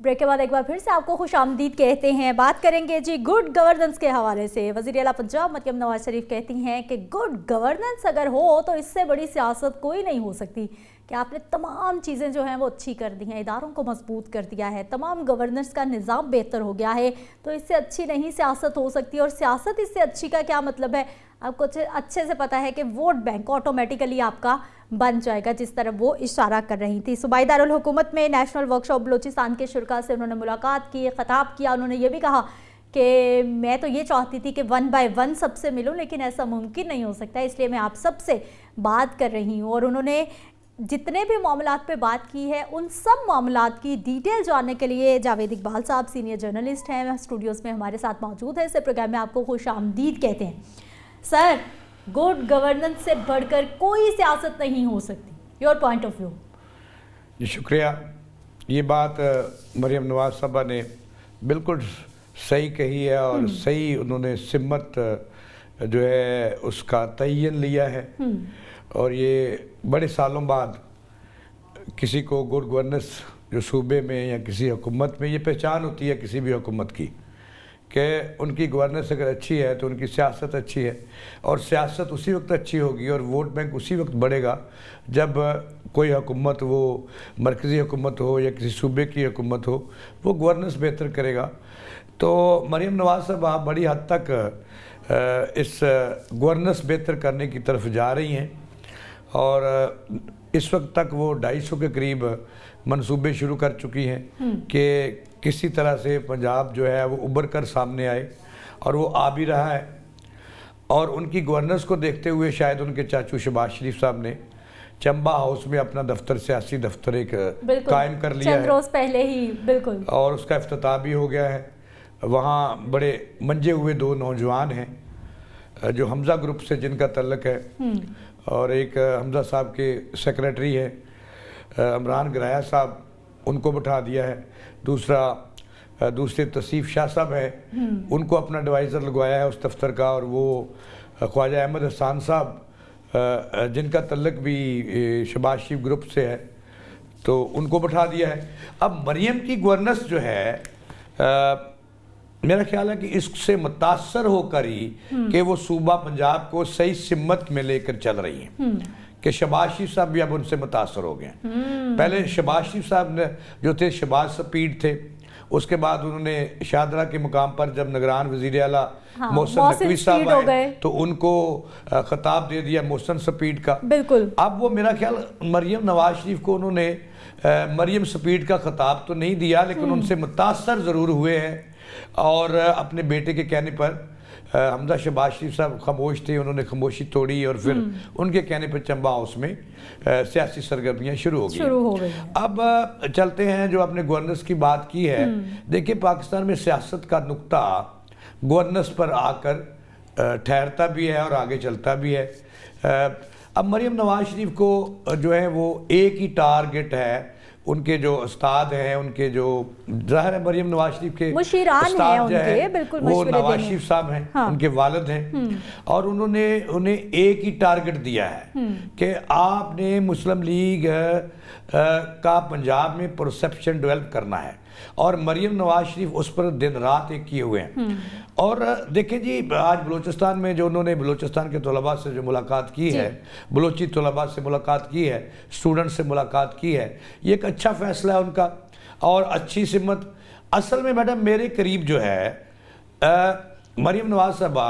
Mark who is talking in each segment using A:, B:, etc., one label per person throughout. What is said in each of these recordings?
A: Break के बाद एक बार फिर से आपको खुशामदीद कहते हैं। बात करेंगे जी गुड गवर्नेंस के हवाले से। वज़ीर आला पंजाब मरियम नवाज शरीफ कहती हैं कि गुड गवर्नेंस अगर हो तो इससे बड़ी सियासत कोई नहीं हो सकती, कि आपने तमाम चीज़ें जो हैं वो अच्छी कर दी हैं, इदारों को मजबूत कर दिया है, तमाम गवर्नेंस का निज़ाम बेहतर हो गया है, तो इससे अच्छी नहीं सियासत हो सकती। और सियासत इससे अच्छी का क्या मतलब है, आपको अच्छे से पता है कि वोट बैंक ऑटोमेटिकली आपका बन जाएगा, जिस तरफ वो इशारा कर रही थी। सूबाई दारुल हुकूमत में नेशनल वर्कशॉप बलूचिस्तान के शुरा से उन्होंने मुलाकात की, ख़िताब किया। उन्होंने ये भी कहा कि मैं तो ये चाहती थी कि 1 बाय 1 सबसे मिलूं, लेकिन ऐसा मुमकिन नहीं हो सकता, इसलिए मैं आप सबसे बात कर रही हूँ। और उन्होंने जितने भी मामलात पे बात की है उन सब मामलात की डिटेल जानने के लिए जावेद इकबाल साहब सीनियर जर्नलिस्ट हैं, स्टूडियोज़ में हमारे साथ मौजूद है। इस प्रोग्राम में आपको खुशामदीद कहते हैं। सर, गुड गवर्नेंस से बढ़कर कोई सियासत नहीं हो सकती, योर पॉइंट ऑफ व्यू।
B: जी शुक्रिया। ये बात मरियम नवाज साहबा ने बिल्कुल सही कही है और सही उन्होंने सिमत जो है उसका तयन लिया है। और ये बड़े सालों बाद किसी को गुड गवर्नेंस जो सूबे में या किसी हुकूमत में ये पहचान होती है किसी भी हुकूमत की कि उनकी गवर्नेंस अगर अच्छी है तो उनकी सियासत अच्छी है। और सियासत उसी वक्त अच्छी होगी और वोट बैंक उसी वक्त बढ़ेगा जब कोई हुकूमत, वो मरकज़ी हुकूमत हो या किसी सूबे की हुकूमत हो, वो गवर्नेंस बेहतर करेगा। तो मरियम नवाज साहब बड़ी हद तक इस गवर्नेंस बेहतर करने की तरफ जा रही हैं और इस वक्त तक वो 250 के करीब मंसूबे शुरू कर चुकी हैं कि किसी तरह से पंजाब जो है वो उभर कर सामने आए, और वो आ भी रहा है। और उनकी गवर्नेंस को देखते हुए शायद उनके चाचू शहबाज शरीफ साहब ने चंबा हाउस में अपना दफ्तर, सियासी दफ्तर एक कायम कर लिया है,
A: रोज़ पहले ही, बिल्कुल, और
B: उसका इफ्तिताह भी हो गया है। वहाँ बड़े मंजे हुए 2 नौजवान हैं जो हमज़ा ग्रुप से जिनका तल्लक है, और एक हमज़ा साहब के सेक्रेटरी है इमरान गराया साहब, उनको बिठा दिया है। दूसरे तसीफ शाह साहब है, उनको अपना एडवाइज़र लगवाया है उस दफ्तर का, और वो ख्वाजा अहमद हसान साहब जिनका तल्लक भी शहबाज शरीफ ग्रुप से है, तो उनको बिठा दिया है। अब मरियम की गवर्नेंस जो है मेरा ख्याल है कि इससे मुतासर होकर ही कि वो सूबा पंजाब को सही सिमत में लेकर चल रही हैं कि शहबाज शरीफ साहब भी अब उनसे मुतासर हो गए। पहले शहबाज शरीफ साहब ने जो थे शहबाज स्पीड थे, उसके बाद उन्होंने शाहदरा के मुकाम पर जब निगरान वज़ीर आला मोहसिन नकवी साहब आए तो उनको खिताब दे दिया मोहसिन स्पीड का।
A: बिल्कुल।
B: अब वो मेरा ख्याल मरियम नवाज शरीफ को उन्होंने मरियम स्पीड का खिताब तो नहीं दिया, लेकिन उनसे मुतासर ज़रूर हुए हैं। और अपने बेटे के कहने पर हमजा शहबाज शरीफ साहब खामोश थे, उन्होंने खामोशी तोड़ी और फिर उनके कहने पर चंबा हाउस में सियासी सरगर्मियाँ शुरू हो गई। अब चलते हैं जो आपने गवर्नेंस की बात की है। देखिए, पाकिस्तान में सियासत का नुक्ता गवर्नेंस पर आकर ठहरता भी है और आगे चलता भी है। अब मरियम नवाज शरीफ को जो है वो एक ही टारगेट है, उनके जो उस्ताद हैं, उनके जो ज़ाहिर है मरियम नवाज शरीफ के उस्ताद जो है वो नवाज शरीफ साहब हैं, हाँ। उनके वालिद हैं, और उन्होंने उन्हें एक ही टारगेट दिया है कि आपने मुस्लिम लीग का पंजाब में परसेप्शन डेवलप करना है, और मरियम नवाज शरीफ उस पर दिन रात एक किए हुए हैं। और देखिए जी, आज बलूचिस्तान में जो उन्होंने बलूचिस्तान के तलबा से जो मुलाकात की है, बलूची तलबा से मुलाकात की है, स्टूडेंट से मुलाकात की है, ये एक अच्छा फैसला है उनका और अच्छी सिमत। असल में मैडम मेरे करीब जो है मरियम नवाज साहबा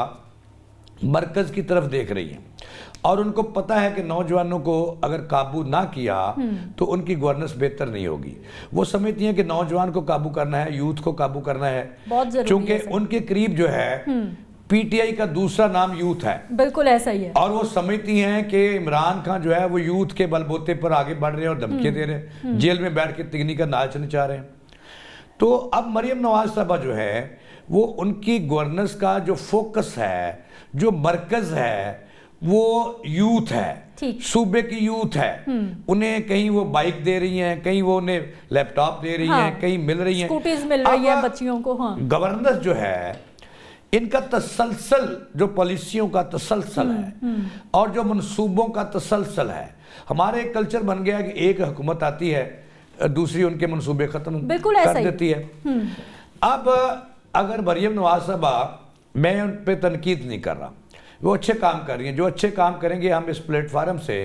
B: मरकज़ की तरफ देख रही हैं, और उनको पता है कि नौजवानों को अगर काबू ना किया तो उनकी गवर्नेंस बेहतर नहीं होगी। वो समझती हैं कि नौजवान को काबू करना है, यूथ को काबू करना है, क्योंकि उनके करीब जो है पीटीआई का दूसरा नाम यूथ है।
A: बिल्कुल ऐसा ही है।
B: और वो समझती हैं कि इमरान खान जो है वो यूथ के बलबूते पर आगे बढ़ रहे हैं और धमकियां दे रहे हैं, जेल में बैठ के तिगनी का नाच नचा रहे हैं। तो अब मरियम नवाज साहबा जो है वो उनकी गवर्नेंस का जो फोकस है, जो मरकज है, वो यूथ है, सूबे की यूथ है। उन्हें कहीं वो बाइक दे रही हैं, कहीं वो उन्हें लैपटॉप दे रही हैं, कहीं मिल रही हैं,
A: स्कूटीज मिल रही है बच्चियों को।
B: गवर्नेंस जो है इनका तसलसल, जो पॉलिसियों का तसलसल है और जो मनसूबों का तसलसल है। हमारे एक कल्चर बन गया कि एक हुकूमत आती है दूसरी उनके मंसूबे खत्म
A: बिल्कुल ऐसा
B: कर
A: ही।
B: देती है। अब अगर मरियम नवाज साहबा, मैं उन पे तनकीद नहीं कर रहा, वो अच्छे काम कर रही हैं, जो अच्छे काम करेंगे हम इस प्लेटफार्म से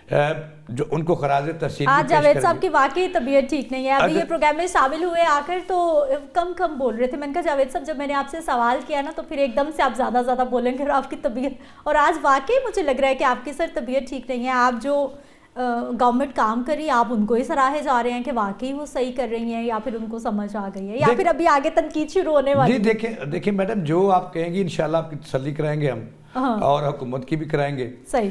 B: जो उनको खराज तहसीन
A: आज जावेद साहब की वाकई तबीयत ठीक नहीं है, अभी ये प्रोग्राम में शामिल हुए आकर तो कम बोल रहे थे। मैंने कहा जावेद साहब जब मैंने आपसे सवाल किया ना तो फिर एकदम से आप ज़्यादा बोलेंगे और आपकी तबीयत, और आज वाकई मुझे लग रहा है कि आपकी सर तबीयत ठीक नहीं है। आप जो गवर्नमेंट काम करी आप उनको ही सराहे जा रहे हैं कि वाकई वो सही कर रही हैं, या फिर उनको समझ आ गई है, या फिर अभी आगे तनकीद शुरू होने वाली?
B: जी देखिए मैडम, जो आप कहेंगी इंशाल्लाह आपकी तसल्ली कराएंगे हम, और हुकूमत की भी कराएंगे।
A: सही,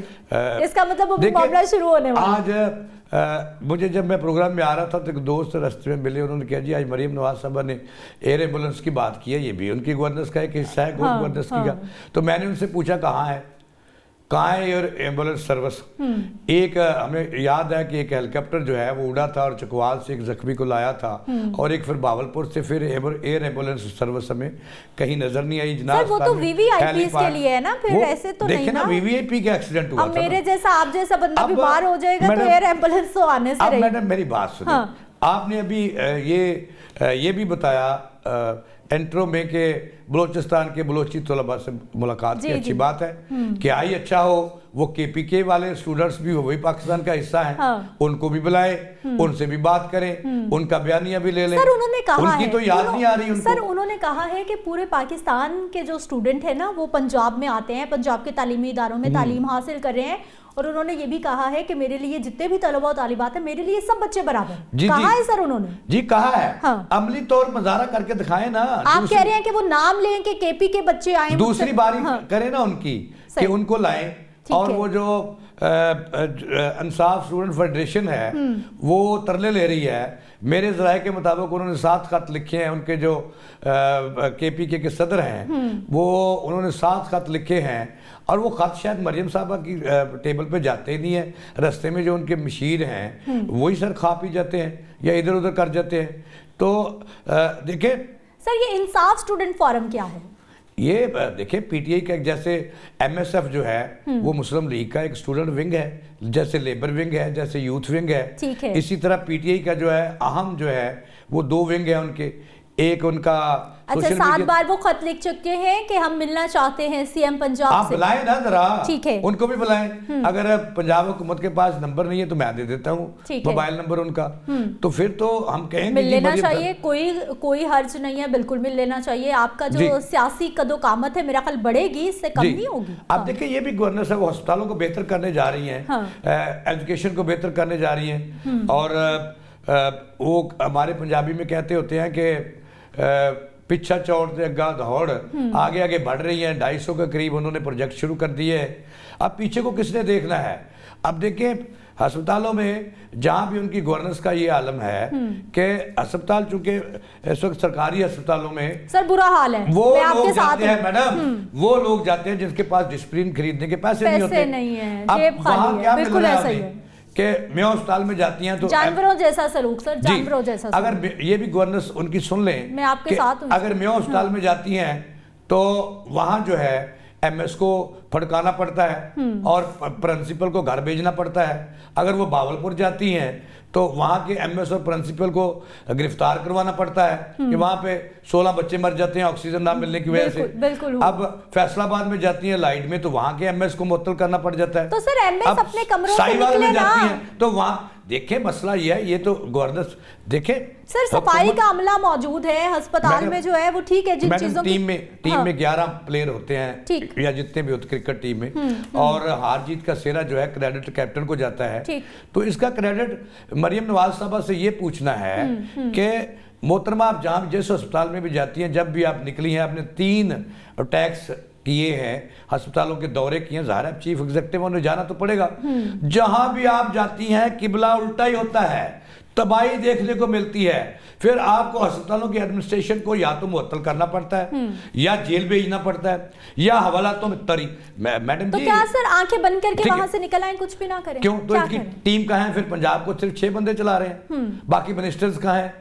A: इसका मतलब वो मामला शुरू होने वाला।
B: आज मुझे जब मैं प्रोग्राम में आ रहा था तो एक दोस्त रास्ते में मिले, उन्होंने कहा जी आज मरियम नवाज साहबा ने एयर एम्बुलेंस की बात की है, ये भी उनकी गवर्नेंस का एक हिस्सा है, गवर्नेंस की का। तो मैंने उनसे पूछा कहाँ है एयर एम्बुलेंस सर्विस। एक हमें याद है कि एक हेलीकॉप्टर जो है वो उड़ा था और चकवाल से एक जख्मी को लाया था, और एक फिर बावलपुर से फिर एयर एम्बुलेंस सर्विस हमें कहीं नजर नहीं आई। जनाब
A: वो तो वीवीआईपी के लिए है ना, फिर ऐसे तो नहीं ना।
B: वीवीआईपी का एक्सीडेंट हुआ था,
A: मेरे जैसा आप जैसा बंदा बीमार हो जाएगा तो एयर एम्बुलेंस तो आने से रही।
B: मैडम मेरी बात सुनिए, आपने अभी ये भी बताया इंट्रो में के बलोचिस्तान के बलोची तलबा से मुलाकात की, अच्छी बात है कि आई, अच्छा हो। वो केपीके वाले स्टूडेंट्स भी वही पाकिस्तान का हिस्सा हैं, उनको भी बुलाए, उनसे भी बात करें, उनका बयानिया भी ले लें।
A: सर उन्होंने कहा
B: उनकी तो याद नहीं आ रही उनको।
A: सर उन्होंने कहा है कि पूरे पाकिस्तान के जो स्टूडेंट है ना वो पंजाब में आते हैं, पंजाब के तालीमी इदारों में तालीम हासिल कर रहे हैं, और उन्होंने ये भी कहा है कि मेरे लिए जितने भी तलबा और तालिबात है मेरे लिए सब बच्चे बराबर। कहा है सर उन्होंने? जी
B: कहा है। अमली तौर मुजाहरा करके दिखाएं ना।
A: आप कह रहे हैं कि वो नाम लें कि केपी के बच्चे आए,
B: दूसरी बारी करें ना उनकी कि उनको लाएं, और वो जो इंसाफ स्टूडेंट फेडरेशन है वो तरले ले रही है। मेरे ज़राए के मुताबिक उन्होंने 7 खत लिखे हैं, उनके जो केपीके के सदर हैं वो उन्होंने 7 खत लिखे हैं, और वो खत शायद मरियम साहबा की टेबल पे जाते ही नहीं है। रास्ते में जो उनके मशीर हैं वही सर खा पी जाते हैं या इधर उधर कर जाते हैं। तो देखिए
A: सर ये इंसाफ स्टूडेंट फोरम क्या है?
B: ये देखिए पीटीआई का जैसे एमएसएफ जो है वो मुस्लिम लीग का एक स्टूडेंट विंग है, जैसे लेबर विंग है, जैसे यूथ विंग है। इसी तरह पीटीआई का जो है अहम जो है वो 2 विंग है उनके। एक उनका
A: अच्छा 7 बार वो खत लिख चुके हैं कि हम मिलना चाहते हैं सीएम पंजाब से।
B: आप बुलाएं ना जरा,
A: ठीक है,
B: उनको भी बुलाएं। अगर पंजाब हुकूमत के पास नंबर नहीं है तो मैं दे देता हूँ मोबाइल नंबर उनका, तो फिर तो हम कहेंगे
A: मिल लेना चाहिए, कोई हर्ज नहीं है, बिल्कुल मिल लेना चाहिए। आपका जो सियासी कदोकामत है मेरा ख्याल बढ़ेगी, इससे कम नहीं होगी।
B: आप देखिए ये भी गवर्नर साहब अस्पतालों को बेहतर करने जा रही हैं, एजुकेशन को बेहतर करने जा रही हैं, और वो हमारे पंजाबी में कहते होते हैं कि पिछा चौड़ से अग्गा दौड़, आगे आगे बढ़ रही है। 250 के करीब उन्होंने प्रोजेक्ट शुरू कर दिए है। अब पीछे को किसने देखना है? अब देखिए अस्पतालों में जहाँ भी उनकी गवर्नेंस का ये आलम है कि अस्पताल चूंकि इस वक्त सरकारी अस्पतालों में
A: सर बुरा हाल है,
B: वो लोग जाते हैं मैडम, वो लोग जाते हैं जिनके पास डिस्प्लिन खरीदने के पैसे नहीं होते,
A: नहीं है,
B: अब वहाँ क्या मिल रहा है कि मैं अस्पताल में जाती हैं तो
A: जानवरों जैसा सलूक सर, जानवरों जैसा सलूक।
B: अगर ये भी गवर्नेंस उनकी सुन लें,
A: मैं आपके साथ हूं।
B: अगर मैं अस्पताल में जाती हैं तो वहां जो है एमएस को फटकाना पड़ता है और प्रिंसिपल को घर भेजना पड़ता है। अगर वो बावलपुर जाती हैं तो वहाँ के एमएस और प्रिंसिपल को गिरफ्तार करवाना पड़ता है कि वहाँ पे 16 बच्चे मर जाते हैं ऑक्सीजन ना मिलने की वजह से। अब फैसलाबाद में जाती हैं लाइट में तो वहाँ के एमएस को मुअत्तल करना पड़ जाता है।
A: तो सर एमएस अपने कमरों से
B: निकले
A: ना।
B: जाती हैं तो वहाँ देखें मसला ये है, ये तो गवर्नेंस देखें
A: सर सफाई का अमला मौजूद है अस्पताल में जो है वो ठीक है। जिन चीजों
B: टीम में 11 प्लेयर होते हैं या जितने भी होते क्रिकेट टीम में, और हार जीत का सेहरा जो है क्रेडिट कैप्टन को जाता है। तो इसका क्रेडिट मरियम नवाज साहबा से ये पूछना है कि मोहतरमा आप जहाँ जिस अस्पताल में भी जाती हैं, जब भी आप निकली हैं आपने 3 टैक्स किए हैं, अस्पतालों के दौरे किए हैं, ज़ाहिर है चीफ एग्जीक्यूटिव उन्हें जाना तो पड़ेगा। जहां भी आप जाती हैं किबला उल्टा ही होता है, तबाही देखने को मिलती है। फिर आपको अस्पतालों की एडमिनिस्ट्रेशन को या तो मुअत्तल करना पड़ता है या जेल भेजना पड़ता है या हवालातों में तरी। मैडम
A: तो क्या सर आंखें बंद करके वहां से निकल आए, कुछ भी ना करें?
B: क्यों? तो इसकी टीम कहाँ है? फिर पंजाब को सिर्फ 6 बंदे चला रहे हैं, बाकी मिनिस्टर्स कहाँ हैं?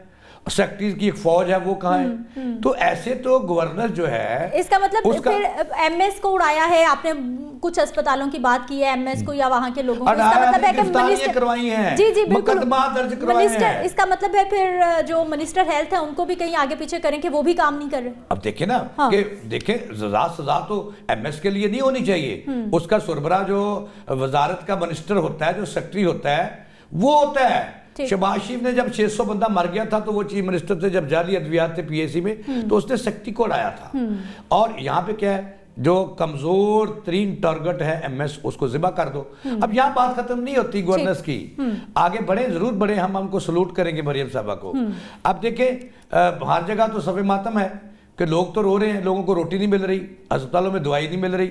B: सेक्रेटरी की एक फौज है, वो कहाँ है? तो ऐसे तो गवर्नर जो है,
A: इसका मतलब फिर एमएस को उड़ाया है आपने, कुछ अस्पतालों की बात की है एमएस को या वहां के लोगों को, इसका मतलब है कि मिनिस्टर
B: करवाई हैं,
A: जी जी बिल्कुल,
B: मुकदमा दर्ज करवाए हैं।
A: इसका मतलब है फिर जो मिनिस्टर हेल्थ है उनको भी कहीं आगे पीछे करें कि वो भी काम नहीं कर रहे।
B: अब देखे ना कि देखे सजा तो एमएस के लिए नहीं होनी चाहिए, उसका सुरबरा जो वजारत का मिनिस्टर होता है, जो सेक्रेटरी होता है, वो होता है। शहबाज शरीफ ने जब 600 बंदा मर गया था तो वो चीफ मिनिस्टर थे, जब जाली अद्वियात थे पीएसी में, तो उसने सेक्रेटरी को हटाया था। और यहाँ पे क्या है, जो कमजोर तरीन टारगेट है एमएस, उसको जिबा कर दो। अब यहाँ बात खत्म नहीं होती गवर्नर्स की, आगे बढ़े, जरूर बढ़े, हम हमको सलूट करेंगे मरियम साहबा को। अब देखें हर जगह तो सफ़े मातम है कि लोग तो रो रहे हैं, लोगों को रोटी नहीं मिल रही, अस्पतालों में दवाई नहीं मिल रही,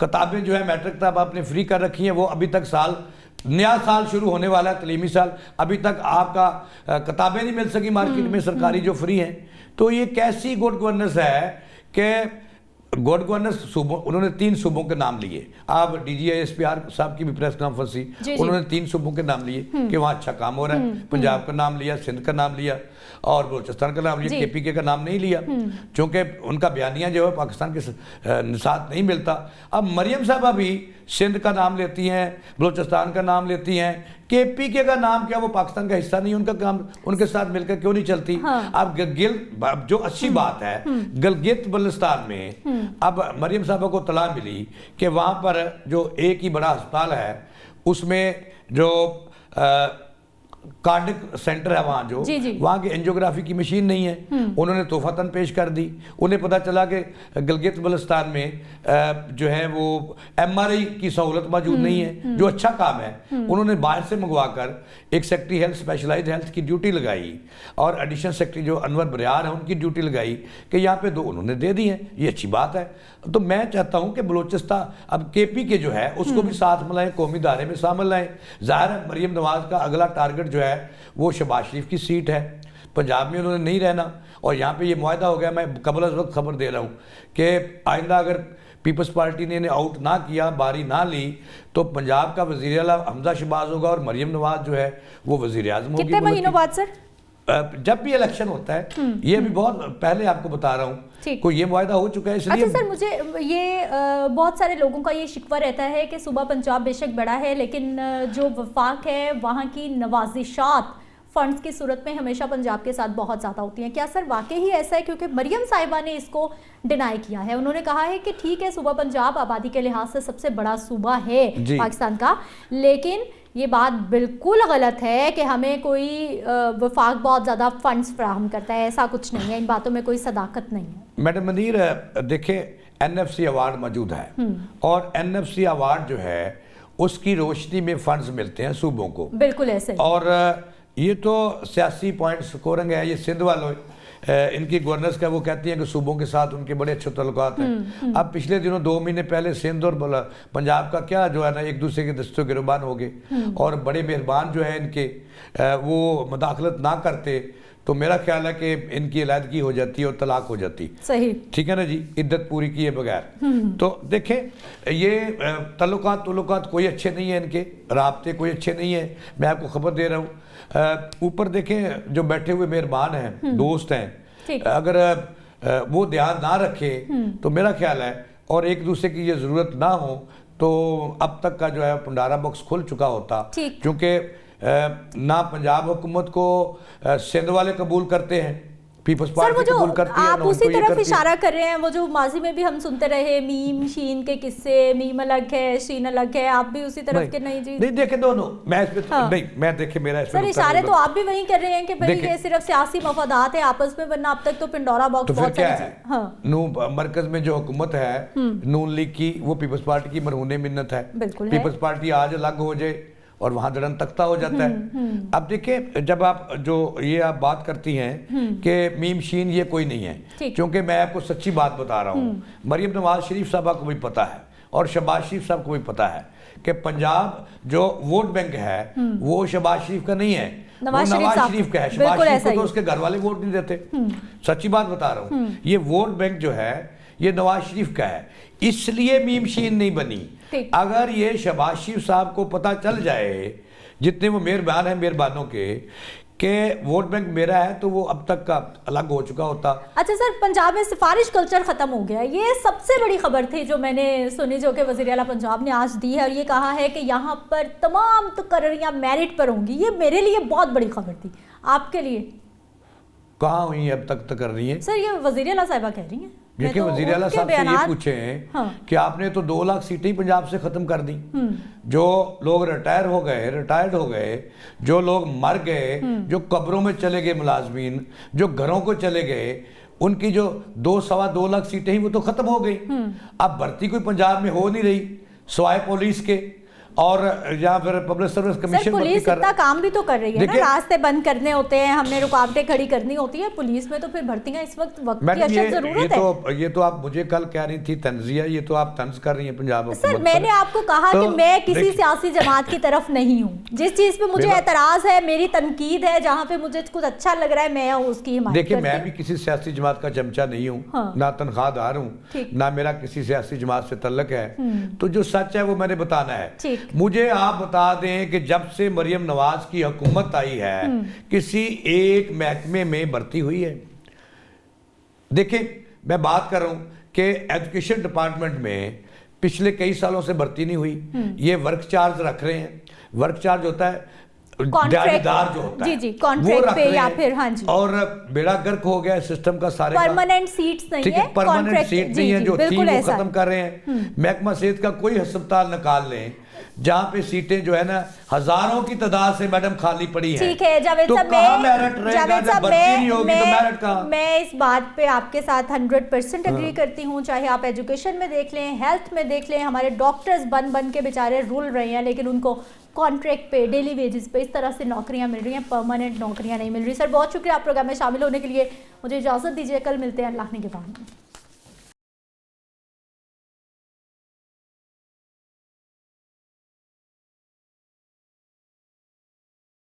B: किताबें जो है मैट्रिक किताब आपने फ्री कर रखी हैं, वो अभी तक नया साल शुरू होने वाला है, तलीमी साल, अभी तक आपका किताबें नहीं मिल सकी मार्केट में सरकारी जो फ्री हैं। तो ये कैसी गुड गवर्नेंस है कि गुड गवर्नेंस सूबों, उन्होंने 3 सूबों के नाम लिए। आप DGISPR साहब की भी प्रेस कॉन्फ्रेंस थी, उन्होंने 3 सूबों के नाम लिए कि वहाँ अच्छा काम हो रहा है। पंजाब का नाम लिया, सिंध का नाम लिया और बलूचिस्तान का नाम लिया, KPK का नाम नहीं लिया, क्योंकि उनका बयानिया जो है पाकिस्तान के साथ नहीं मिलता। अब मरियम साहबा भी सिंध का नाम लेती हैं, बलूचिस्तान का नाम लेती हैं, KPK का नाम क्या, वो पाकिस्तान का हिस्सा नहीं, उनका काम उनके साथ मिलकर क्यों नहीं चलती? अब जो अच्छी बात है, गिलगित बल्तिस्तान में अब मरियम साहबा को तला मिली कि वहाँ पर जो एक ही बड़ा अस्पताल है, उसमें जो कार्डिक सेंटर है वहाँ, जो वहाँ की एंजियोग्राफी की मशीन नहीं है, उन्होंने तोहफतन पेश कर दी। उन्हें पता चला कि गिलगित बल्तिस्तान में जो है वो MRI की सहूलत मौजूद नहीं है, जो अच्छा काम है। उन्होंने बाहर से मंगवाकर एक सेक्रेटरी हेल्थ, स्पेशलाइज्ड हेल्थ की ड्यूटी लगाई और एडिशनल सेक्रेटरी जो अनवर बरियार है उनकी ड्यूटी लगाई कि यहाँ पे 2 उन्होंने दे दी हैं। ये अच्छी बात है। तो मैं चाहता हूँ कि बलूचिस्तान अब KPK जो है उसको भी साथ मिलाएं, कौमी दायरे में शामिल लाएं। ज़ाहिर है मरियम नवाज का अगला टारगेट जो है वो शहबाज शरीफ की सीट है, पंजाब में उन्होंने नहीं रहना। और यहाँ पे ये मुआहदा हो गया, मैं कबल अज़ वक्त खबर दे रहा हूँ कि आइंदा अगर पीपल्स पार्टी ने इन्हें आउट ना किया, बारी ना ली, तो पंजाब का वज़ीर आला हमजा शहबाज होगा और मरियम नवाज जो है वो वज़ीर आज़म होगी।
A: कितने महीनों बाद सर?
B: जब भी इलेक्शन होता है, ये भी बहुत पहले आपको बता रहा हूँ, कोई ये मुआहदा हो चुका है। इसलिए
A: अच्छा सर, मुझे ये बहुत सारे लोगों का ये शिकवा रहता है कि सूबा पंजाब बेशक बड़ा है, लेकिन जो वफाक है वहाँ की नवाजिशात फंड्स की सूरत में हमेशा पंजाब के साथ बहुत ज़्यादा होती हैं। क्या सर वाकई ही ऐसा है? क्योंकि मरियम साहिबा ने इसको डिनाई किया है। उन्होंने कहा है कि ठीक है, सूबा पंजाब आबादी के लिहाज से सबसे बड़ा सूबा है पाकिस्तान का, लेकिन ये बात बिल्कुल गलत है कि हमें कोई वफाक बहुत ज़्यादा फंड्स फराहम करता है। ऐसा कुछ नहीं है, इन बातों में कोई सदाकत नहीं है।
B: मैडम मनीर, देखें NFC अवार्ड मौजूद है और NFC अवार्ड जो है उसकी रोशनी में फंड्स मिलते हैं सूबों को, बिल्कुल ऐसे। और ये तो सियासी पॉइंट स्कोरिंग है। ये सिंध वालों इनकी गवर्नर्स का वो कहती हैं कि सूबों के साथ उनके बड़े अच्छे तल्लुकात हैं। अब पिछले दिनों 2 महीने पहले सिंध और पंजाब का क्या जो है ना, एक दूसरे के दस्तों गिरबान हो गए और बड़े मेहरबान जो है इनके वो मदाखलत ना करते तो मेरा ख्याल है कि इनकी अलहदगी हो जाती और तलाक हो जाती। सही, ठीक है ना जी, इद्दत पूरी किए बगैर। तो देखें ये तल्लुकात कोई अच्छे नहीं है, इनके राब्ते कोई अच्छे नहीं है। मैं आपको खबर दे रहा हूँ, ऊपर देखें जो बैठे हुए मेहरबान हैं, दोस्त हैं, अगर वो ध्यान ना रखे तो मेरा ख्याल है और एक दूसरे की ये ज़रूरत ना हो तो अब तक का जो है भंडारा बॉक्स खुल चुका होता। क्योंकि ना पंजाब हुकूमत को सिंध वाले कबूल करते हैं, पीपल्स पार्टी कबूल करती है। आप उसी तरफ इशारा कर रहे हैं, वो जो माजी में भी हम सुनते रहे मीम शीन के किस्से, मीम अलग है शीन अलग है, आप भी उसी तरफ के? नहीं जी, नहीं देखे दोनों। मैं इस पे नहीं, मैं देखे मेरा इस पे सर इशारे तो आप भी वही कर रहे हैं कि भाई ये सिर्फ सियासी मफादात है आपस में, वरना अब तक तो पिंडोरा बॉक्स बहुत सारी। नून मरकज में जो हुकूमत है नून लीग की, वो पीपल्स पार्टी की मरहूने मिन्नत है। पीपल्स पार्टी आज अलग हो जाए और वहां दड़न तख्ता हो जाता है। अब देखिए, जब आप जो ये आप बात करती हैं कि मीम शीन, ये कोई नहीं है, क्योंकि मैं आपको सच्ची बात बता रहा हूँ। मरियम नवाज शरीफ साहबा को भी पता है और शहबाज शरीफ साहब को भी पता है कि पंजाब जो वोट बैंक है वो शहबाज शरीफ का नहीं है, नवाज शरीफ का है। शहबाज शरीफ को तो उसके घर वाले वोट नहीं देते, सच्ची बात बता रहा हूँ। ये वोट बैंक जो है ये नवाज शरीफ का है, इसलिए मीम शीन नहीं बनी। अगर ये शहबाज शरीफ साहब को पता चल जाए, जितने वो मेहरबान हैं मेहरबानों के, कि वोट बैंक मेरा है तो वो अब तक का अलग हो चुका होता।
A: अच्छा सर, पंजाब में सिफारिश कल्चर खत्म हो गया, ये सबसे बड़ी खबर थी जो मैंने सुनी, जो कि वज़ीर आला पंजाब ने आज दी है, और ये कहा है कि यहाँ पर तमाम तकर्रियाँ मेरिट पर होंगी। ये मेरे लिए बहुत बड़ी खबर थी, आपके लिए
B: कहाँ हुई है अब तक कर रही है?
A: सर ये वज़ीर आला साहिबा कह रही हैं।
B: देखिए वज़ीर आला साहब से ये पूछे हैं
A: हाँ।
B: कि आपने तो 2 लाख सीटें ही पंजाब से ख़त्म कर दी। जो लोग रिटायर्ड हो गए, जो लोग मर गए, जो कब्रों में चले गए मुलाजमीन, जो घरों को चले गए, उनकी जो 2-2.25 लाख सीटें ही वो तो ख़त्म हो गई। अब भर्ती कोई पंजाब में हो नहीं रही सिवाय पुलिस के, और या फिर पब्लिक सर्विस कमीशन
A: पुलिस इतना काम भी तो कर रही है ना, रास्ते बंद करने होते हैं, हमने रुकावटें खड़ी करनी होती है पुलिस में, तो फिर भर्तियां इस वक्त की अशद जरूरत है।
B: ये तो आप मुझे कल कह रही थी तंजिया, ये तो आप तंज कर रही हैं पंजाब।
A: सर मैंने आपको कहा कि मैं किसी सियासी जमात की तरफ नहीं हूँ, जिस चीज पे मुझे एतराज है, मेरी तनकीद है, जहाँ पे मुझे कुछ अच्छा लग रहा है मैं उसकी हिमायत।
B: देखिए मैं भी किसी सियासी जमात का चमचा नहीं हूँ, ना तनख्वाहदार हूँ, ना मेरा किसी सियासी जमात से तल्लक है, तो जो सच है वो मैंने बताना है। मुझे आप बता दें कि जब से मरियम नवाज की हुकूमत आई है किसी एक महकमे में भर्ती हुई है? देखिए मैं बात कर रहा हूं कि एजुकेशन डिपार्टमेंट में पिछले कई सालों से भर्ती नहीं हुई। ये वर्क चार्ज रख रहे हैं, वर्क चार्ज होता है दिहाड़ीदार जो होता है,
A: जी कॉन्ट्रैक्ट पे या फिर हाँ जी,
B: और बेड़ा गर्क हो गया सिस्टम का सारे।
A: परमानेंट सीट्स नहीं है,
B: परमानेंट सीट नहीं है, जो थी वो खत्म कर रहे हैं। महकमा सेहत का कोई अस्पताल निकाल लें जहाँ पे सीटें जो है ना हजारों की तादाद से मैडम खाली पड़ी हैं।
A: ठीक है जावेद साहब, मैं इस बात पे आपके साथ 100% एग्री करती हूँ। चाहे आप एजुकेशन में देख लें, हेल्थ में देख लें, हमारे डॉक्टर्स बन के बेचारे रुल रहे हैं, लेकिन उनको कॉन्ट्रैक्ट पे, डेली वेजेस पे इस तरह से नौकरियां मिल रही हैं, परमानेंट नौकरियां नहीं मिल रही। सर बहुत शुक्रिया आप प्रोग्राम में शामिल होने के लिए। मुझे इजाज़त दीजिए, कल मिलते हैं अल्लाह ने के बाद।